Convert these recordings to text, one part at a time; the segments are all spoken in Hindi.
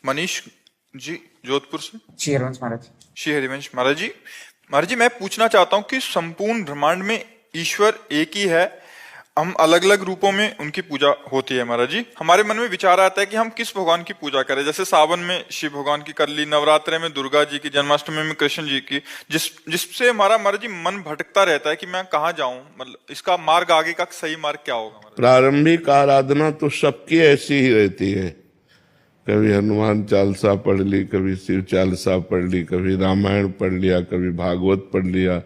मनीष जी, जोधपुर से। श्री हरिवंश महाराज। श्री हरिवंश महाराज जी। महाराज जी, मैं पूछना चाहता हूँ कि संपूर्ण ब्रह्मांड में ईश्वर एक ही है, हम अलग अलग रूपों में उनकी पूजा होती है। महाराज जी, हमारे मन में विचार आता है कि हम किस भगवान की पूजा करें। जैसे सावन में शिव भगवान की कर ली, नवरात्रे में दुर्गा जी की, जन्माष्टमी में कृष्ण जी की, जिससे हमारा महाराज जी मन भटकता रहता है कि मैं कहाँ जाऊं, मतलब इसका मार्ग, आगे का सही मार्ग क्या होगा। प्रारंभिक आराधना तो सबकी ऐसी ही रहती है। कभी हनुमान चालीसा पढ़ ली, कभी शिव चालीसा पढ़ ली, कभी रामायण पढ़ लिया, कभी भागवत पढ़ लिया,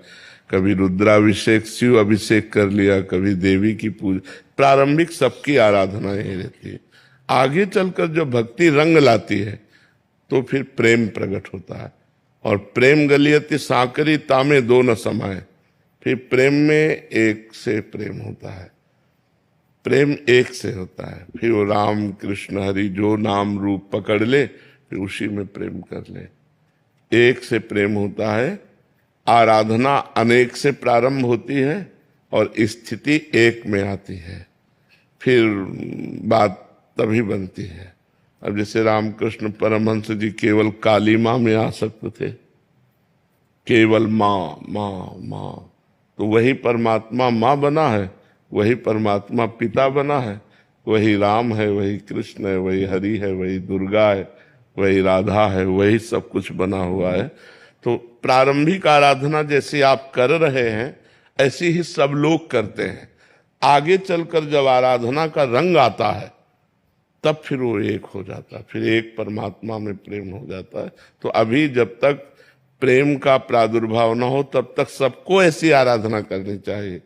कभी रुद्राभिषेक शिव अभिषेक कर लिया, कभी देवी की पूजा। प्रारंभिक सबकी आराधना यही रहती है। आगे चलकर जो भक्ति रंग लाती है तो फिर प्रेम प्रकट होता है, और प्रेम गलियति सांकरी तामे दो न समाये। फिर प्रेम में एक से प्रेम होता है, प्रेम एक से होता है। फिर वो राम कृष्ण हरि जो नाम रूप पकड़ ले, फिर उसी में प्रेम कर ले। एक से प्रेम होता है। आराधना अनेक से प्रारंभ होती है और स्थिति एक में आती है, फिर बात तभी बनती है। अब जैसे रामकृष्ण परमहंस जी केवल काली माँ में आ सकते थे, केवल माँ माँ माँ, तो वही परमात्मा माँ बना है, वही परमात्मा पिता बना है, वही राम है, वही कृष्ण है, वही हरि है, वही दुर्गा है, वही राधा है, वही सब कुछ बना हुआ है। तो प्रारंभिक आराधना जैसे आप कर रहे हैं ऐसी ही सब लोग करते हैं। आगे चलकर जब आराधना का रंग आता है तब फिर वो एक हो जाता है, फिर एक परमात्मा में प्रेम हो जाता है। तो अभी जब तक प्रेम का प्रादुर्भाव न हो तब तक सबको ऐसी आराधना करनी चाहिए।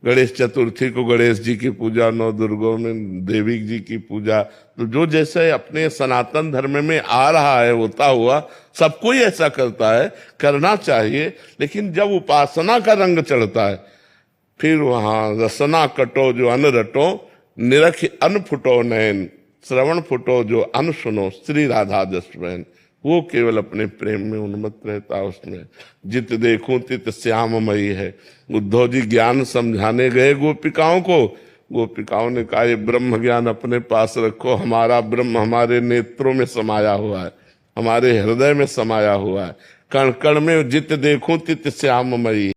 गणेश चतुर्थी को गणेश जी की पूजा, नौ दुर्गों में देवी जी की पूजा, तो जो जैसे अपने सनातन धर्म में आ रहा है होता हुआ सबको ही ऐसा करता है, करना चाहिए। लेकिन जब उपासना का रंग चढ़ता है फिर वहां रसना कटो जो अन रटो, निरख अन फुटो नयन, श्रवण फुटो जो अन सुनो, श्री राधा जसवैन। वो केवल अपने प्रेम में उन्मत्त रहता है। उसमें जित देखूं तित श्याममयी है। उद्धव जी ज्ञान समझाने गए गोपिकाओं को, गोपिकाओं ने कहा ये ब्रह्म ज्ञान अपने पास रखो, हमारा ब्रह्म हमारे नेत्रों में समाया हुआ है, हमारे हृदय में समाया हुआ है। कण कण में जित देखूं तित श्याममयी।